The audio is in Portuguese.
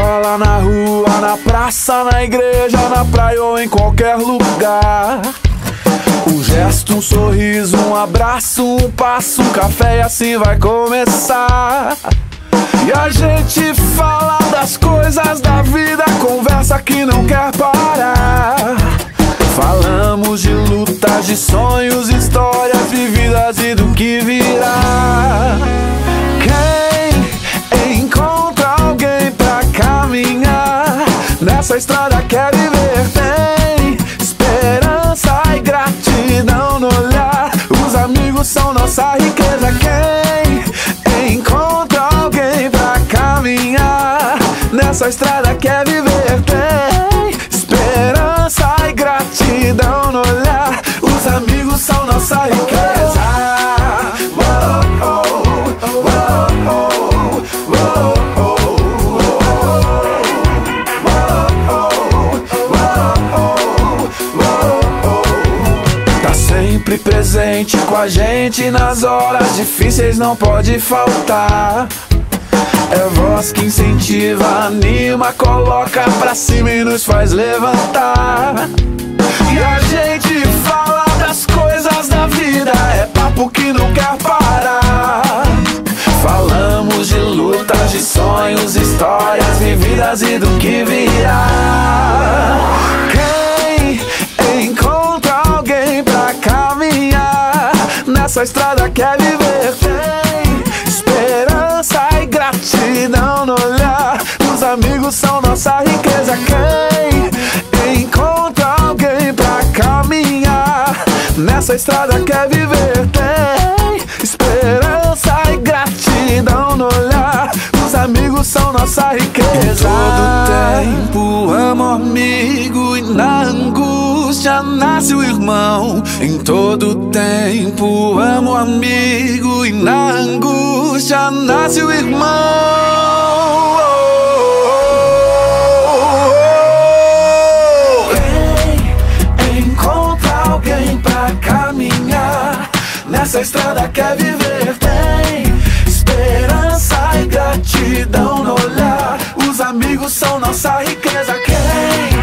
escola, na rua, na praça, na igreja, na praia ou em qualquer lugar. Um gesto, um sorriso, um abraço, um passo, um café e assim vai começar. E a gente fala das coisas da vida, conversa que não quer parar. Falamos de lutas, de sonhos, histórias vividas e do que virá. Quem encontra alguém pra caminhar nessa estrada quer viver, tem esperança e gratidão no olhar. Os amigos são nossa riqueza. Quem encontra alguém pra caminhar nessa estrada quer viver, tem esperança e gratidão no olhar. Os amigos são nossa riqueza. Tá sempre presente com a gente nas horas difíceis, não pode faltar. É voz que incentiva, anima, coloca pra cima e nos faz levantar. E a gente fala das coisas da vida, é papo que não quer parar. Falamos de lutas, de sonhos, histórias vividas e do que virá. Quem encontra alguém pra caminhar nessa estrada quer viver, tem esperança e gratidão no olhar. Os amigos são nossa riqueza. Quem encontra alguém pra caminhar nessa estrada quer viver, tem esperança e gratidão no olhar. Os amigos são nossa riqueza. Em todo tempo amo amigo e na angústia nasce o irmão. Em todo tempo amo amigo e na angústia nasce o irmão. Quem encontra alguém pra caminhar nessa estrada quer viver, tem esperança e gratidão no olhar. Os amigos são nossa riqueza. Quem